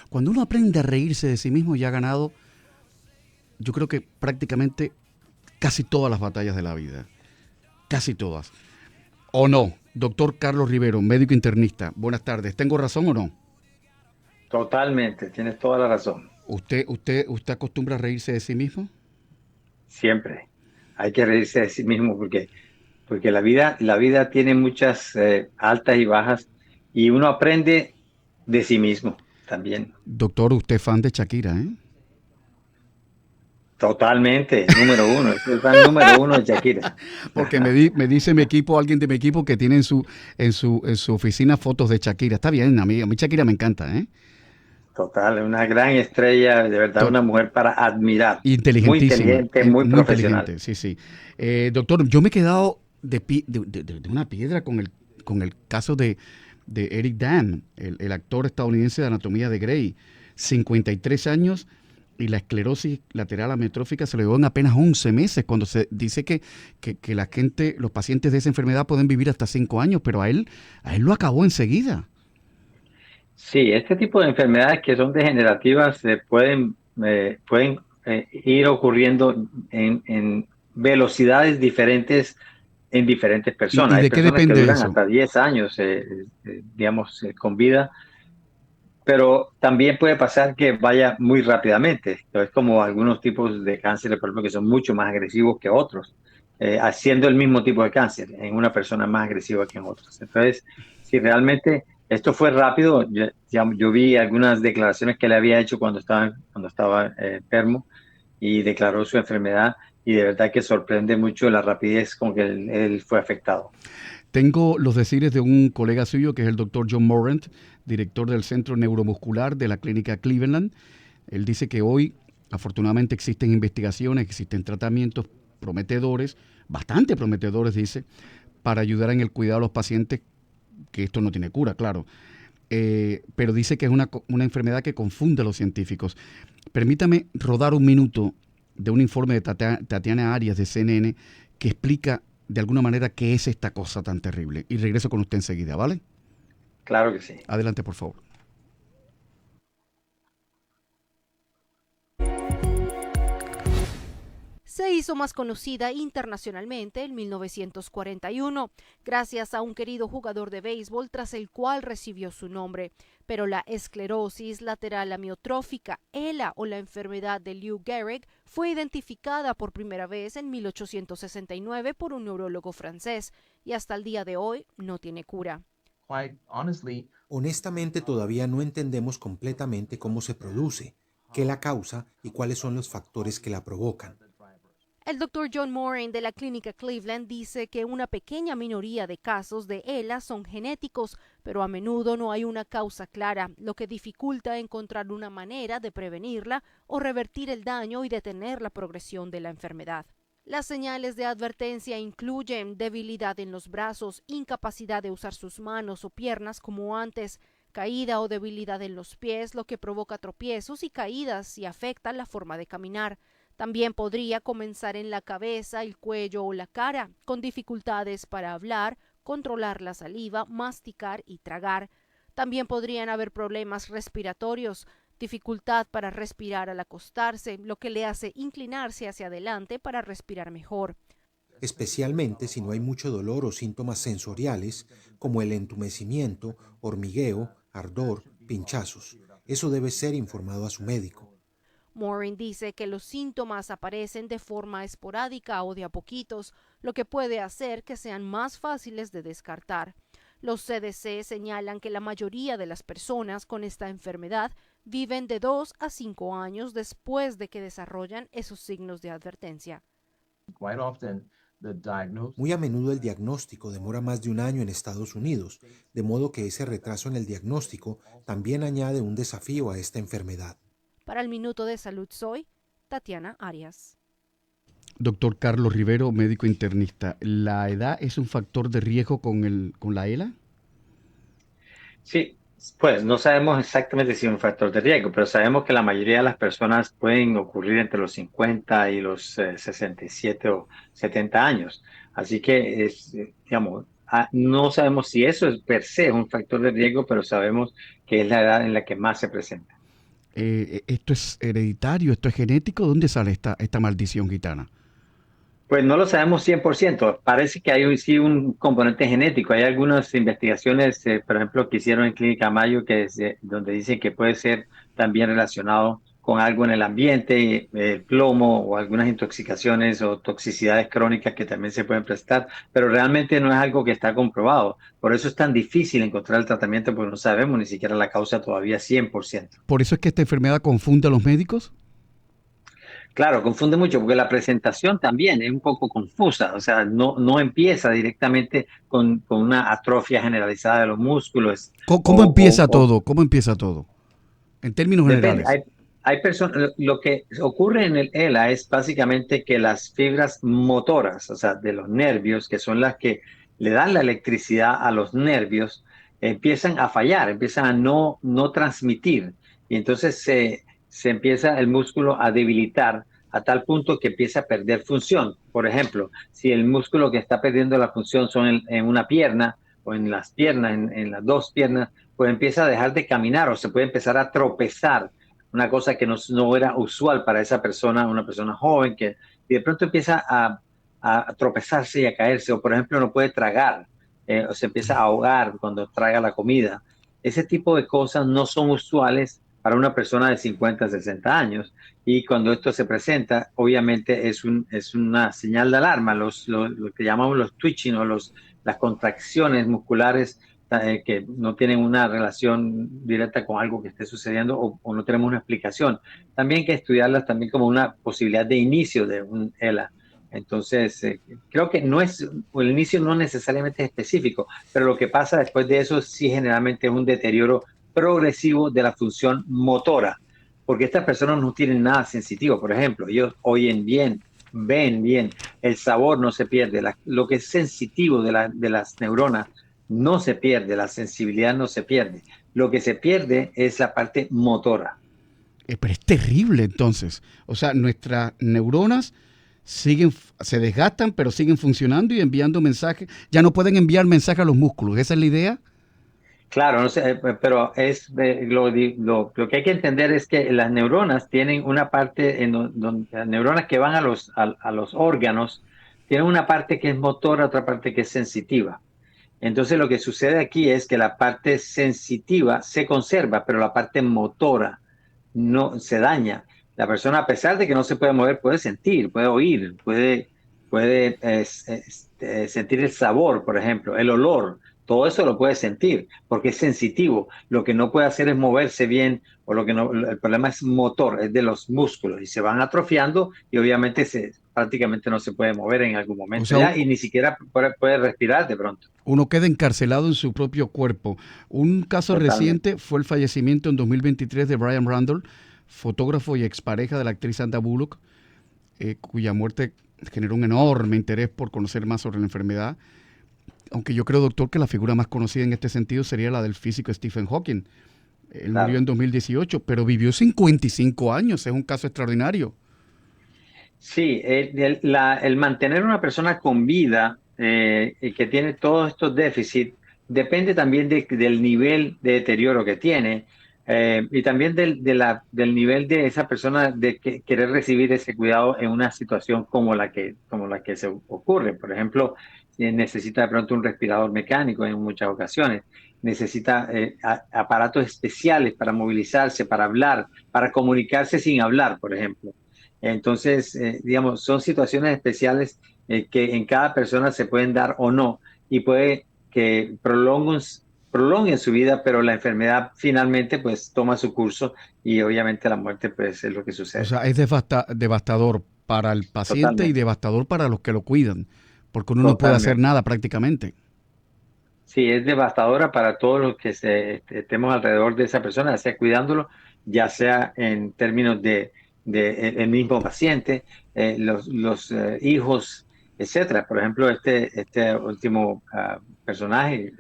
Cuando uno aprende a reírse de sí mismo, ya ha ganado, yo creo que prácticamente casi todas las batallas de la vida. Casi todas. ¿O no? Doctor Carlos Rivero, médico internista. Buenas tardes. ¿Tengo razón o no? Totalmente, tienes toda la razón. ¿Usted acostumbra a reírse de sí mismo? Siempre hay que reírse de sí mismo porque la vida tiene muchas altas y bajas y uno aprende de sí mismo también. Doctor, usted es fan de Shakira, ¿eh? Totalmente, número uno, es el fan número uno de Shakira. Porque me dice mi equipo, alguien de mi equipo que tiene en su oficina fotos de Shakira. Está bien, a mí Shakira me encanta, ¿eh? Total, una gran estrella, de verdad, Tot- una mujer para admirar. Muy Inteligentísima, inteligente, muy muy profesional. inteligente, sí, sí. Doctor, yo me he quedado de una piedra con el caso de Eric Dam, el actor estadounidense de Anatomía de Grey. 53 años y la esclerosis lateral amiotrófica se le dio en apenas 11 meses, cuando se dice que la gente, los pacientes de esa enfermedad pueden vivir hasta 5 años, pero a él lo acabó enseguida. Sí, este tipo de enfermedades que son degenerativas pueden ir ocurriendo en velocidades diferentes en diferentes ¿Y personas. Hay de qué personas que depende duran eso? hasta 10 años, digamos, con vida, pero también puede pasar que vaya muy rápidamente. Es como algunos tipos de cáncer, por ejemplo, que son mucho más agresivos que otros, haciendo el mismo tipo de cáncer en una persona más agresiva que en otras. Entonces, si realmente esto fue rápido, yo vi algunas declaraciones que le había hecho cuando estaba enfermo y declaró su enfermedad y de verdad que sorprende mucho la rapidez con que él fue afectado. Tengo los decires de un colega suyo, que es el doctor John Morant, director del Centro Neuromuscular de la Clínica Cleveland. Él dice que hoy, afortunadamente, existen investigaciones, existen tratamientos prometedores, bastante prometedores, dice, para ayudar en el cuidado de los pacientes, que esto no tiene cura, claro. Pero dice que es una enfermedad que confunde a los científicos. Permítame rodar un minuto de un informe de Tatiana Arias de CNN que explica de alguna manera qué es esta cosa tan terrible. Y regreso con usted enseguida, ¿vale? Claro que sí. Adelante, por favor. Se hizo más conocida internacionalmente en 1941, gracias a un querido jugador de béisbol tras el cual recibió su nombre. Pero la esclerosis lateral amiotrófica, ELA o la enfermedad de Lou Gehrig, fue identificada por primera vez en 1869 por un neurólogo francés y hasta el día de hoy no tiene cura. Honestamente, todavía no entendemos completamente cómo se produce, qué la causa y cuáles son los factores que la provocan. El doctor John Moran de la Clínica Cleveland dice que una pequeña minoría de casos de ELA son genéticos, pero a menudo no hay una causa clara, lo que dificulta encontrar una manera de prevenirla o revertir el daño y detener la progresión de la enfermedad. Las señales de advertencia incluyen debilidad en los brazos, incapacidad de usar sus manos o piernas como antes, caída o debilidad en los pies, lo que provoca tropiezos y caídas y afecta la forma de caminar. También podría comenzar en la cabeza, el cuello o la cara, con dificultades para hablar, controlar la saliva, masticar y tragar. También podrían haber problemas respiratorios, dificultad para respirar al acostarse, lo que le hace inclinarse hacia adelante para respirar mejor. Especialmente si no hay mucho dolor o síntomas sensoriales como el entumecimiento, hormigueo, ardor, pinchazos. Eso debe ser informado a su médico. Morin dice que los síntomas aparecen de forma esporádica o de a poquitos, lo que puede hacer que sean más fáciles de descartar. Los CDC señalan que la mayoría de las personas con esta enfermedad viven de 2 a 5 años después de que desarrollan esos signos de advertencia. Muy a menudo el diagnóstico demora más de un año en Estados Unidos, de modo que ese retraso en el diagnóstico también añade un desafío a esta enfermedad. Para el Minuto de Salud soy Tatiana Arias. Doctor Carlos Rivero, médico internista. ¿La edad es un factor de riesgo con la ELA? Sí, pues no sabemos exactamente si es un factor de riesgo, pero sabemos que la mayoría de las personas pueden ocurrir entre los 50 y los 67 o 70 años. Así que digamos, no sabemos si eso es per se es un factor de riesgo, pero sabemos que es la edad en la que más se presenta. ¿Esto es hereditario? ¿Esto es genético? ¿Dónde sale esta maldición gitana? Pues no lo sabemos 100%. Parece que hay sí un componente genético. Hay algunas investigaciones, por ejemplo, que hicieron en Clínica Mayo, donde dicen que puede ser también relacionado con algo en el ambiente, el plomo o algunas intoxicaciones o toxicidades crónicas que también se pueden prestar, pero realmente no es algo que está comprobado. Por eso es tan difícil encontrar el tratamiento, porque no sabemos ni siquiera la causa todavía 100%. ¿Por eso es que esta enfermedad confunde a los médicos? Claro, confunde mucho porque la presentación también es un poco confusa, o sea, no empieza directamente con una atrofia generalizada de los músculos. ¿Cómo empieza todo? ¿Cómo empieza todo? En términos Depende, generales. hay personas, lo que ocurre en el ELA es básicamente que las fibras motoras, o sea, de los nervios, que son las que le dan la electricidad a los nervios, empiezan a fallar, empiezan a no transmitir. Y entonces se empieza el músculo a debilitar a tal punto que empieza a perder función. Por ejemplo, si el músculo que está perdiendo la función son en una pierna o en las piernas, en las dos piernas, pues empieza a dejar de caminar o se puede empezar a tropezar, una cosa que no era usual para esa persona, una persona joven, y de pronto empieza a tropezarse y a caerse, o por ejemplo no puede tragar, o se empieza a ahogar cuando traga la comida. Ese tipo de cosas no son usuales para una persona de 50, 60 años, y cuando esto se presenta, obviamente es una señal de alarma, lo que llamamos los twitching o las contracciones musculares que no tienen una relación directa con algo que esté sucediendo o no tenemos una explicación. También hay que estudiarlas también como una posibilidad de inicio de un ELA. Entonces, creo que el inicio no necesariamente es específico, pero lo que pasa después de eso sí generalmente es un deterioro progresivo de la función motora, porque estas personas no tienen nada sensitivo. Por ejemplo, ellos oyen bien, ven bien, el sabor no se pierde, lo que es sensitivo de las neuronas no se pierde, la sensibilidad no se pierde. Lo que se pierde es la parte motora. Pero es terrible entonces. O sea, nuestras neuronas se desgastan, pero siguen funcionando y enviando mensajes. Ya no pueden enviar mensajes a los músculos. ¿Esa es la idea? Claro, no sé, pero lo que hay que entender es que las neuronas tienen una parte, donde las neuronas que van a los órganos, tienen una parte que es motora, otra parte que es sensitiva. Entonces lo que sucede aquí es que la parte sensitiva se conserva, pero la parte motora no se daña. La persona, a pesar de que no se puede mover, puede sentir, puede oír, puede sentir el sabor, por ejemplo, el olor. Todo eso lo puede sentir porque es sensitivo. Lo que no puede hacer es moverse bien o el problema es motor, es de los músculos y se van atrofiando y obviamente prácticamente no se puede mover en algún O momento sea, ya y ni siquiera puede respirar de pronto. uno queda encarcelado en su propio cuerpo. Un caso Totalmente. reciente fue el fallecimiento en 2023 de Brian Randall, fotógrafo y expareja de la actriz Sandra Bullock, cuya muerte generó un enorme interés por conocer más sobre la enfermedad. Aunque yo creo, doctor, que la figura más conocida en este sentido sería la del físico Stephen Hawking. Él murió en 2018, pero vivió 55 años. Es un caso extraordinario. Sí, el mantener una persona con vida y que tiene todos estos déficits depende también del nivel de deterioro que tiene y también del nivel de esa persona de querer recibir ese cuidado en una situación como la que se ocurre. Por ejemplo, necesita de pronto un respirador mecánico en muchas ocasiones, necesita aparatos especiales para movilizarse, para hablar, para comunicarse sin hablar, por ejemplo. Entonces, digamos, son situaciones especiales que en cada persona se pueden dar o no y puede que prolonguen su vida, pero la enfermedad finalmente pues toma su curso y obviamente la muerte pues es lo que O sucede. sea, es devastador para el paciente y Totalmente, devastador para los que lo cuidan, porque uno no puede hacer totalmente. nada prácticamente. Sí, es devastadora para todos los que estemos alrededor de esa persona, ya sea cuidándolo, ya sea en términos de el mismo paciente, los hijos, etcétera. Por ejemplo, este último personaje,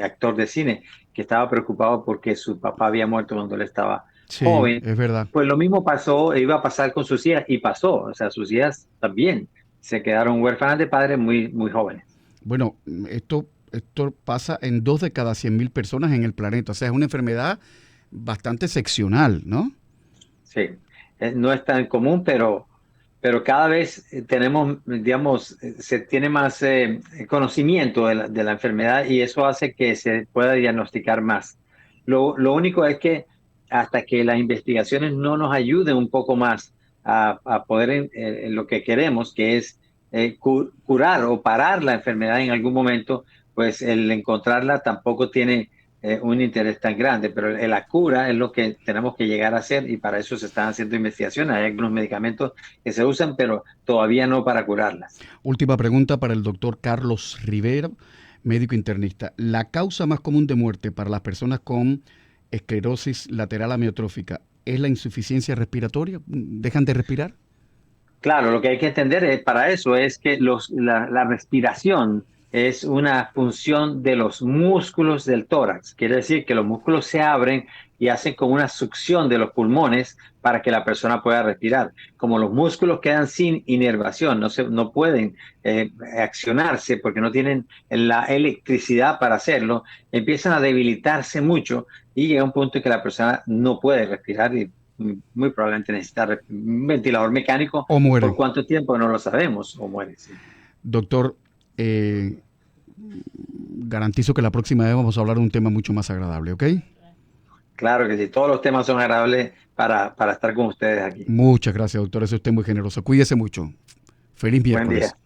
actor de cine, que estaba preocupado porque su papá había muerto cuando él estaba Sí, joven, es verdad. pues lo mismo pasó, iba a pasar con sus hijas y pasó. O sea, sus hijas también se quedaron huérfanas de padres muy, muy jóvenes. Bueno, esto esto pasa en 2 de cada 100.000 personas en el planeta. O sea, es una enfermedad bastante seccional, ¿no? Sí, no es tan común, pero cada vez tenemos, digamos, se tiene más conocimiento de la enfermedad y eso hace que se pueda diagnosticar más. Lo único es que hasta que las investigaciones no nos ayuden un poco más a poder en lo que queremos, que es curar o parar la enfermedad en algún momento, pues el encontrarla tampoco tiene un interés tan grande, pero la cura es lo que tenemos que llegar a hacer y para eso se están haciendo investigaciones. Hay algunos medicamentos que se usan, pero todavía no para curarlas. Última pregunta para el doctor Carlos Rivera, médico internista. ¿La causa más común de muerte para las personas con esclerosis lateral amiotrófica es la insuficiencia respiratoria? ¿Dejan de respirar? Claro, lo que hay que entender para eso es que la respiración es una función de los músculos del tórax. Quiere decir que los músculos se abren y hacen como una succión de los pulmones para que la persona pueda respirar. Como los músculos quedan sin inervación, no pueden accionarse porque no tienen la electricidad para hacerlo, empiezan a debilitarse mucho y llega un punto en que la persona no puede respirar y muy probablemente necesita un ventilador mecánico. ¿O muere? ¿Por cuánto tiempo? No lo sabemos. O muere, sí. Doctor, garantizo que la próxima vez vamos a hablar de un tema mucho más agradable, ¿ok? Claro que sí. Todos los temas son agradables para estar con ustedes aquí. Muchas gracias, doctor. Es usted muy generoso. Cuídese mucho. Feliz Buen miércoles. día.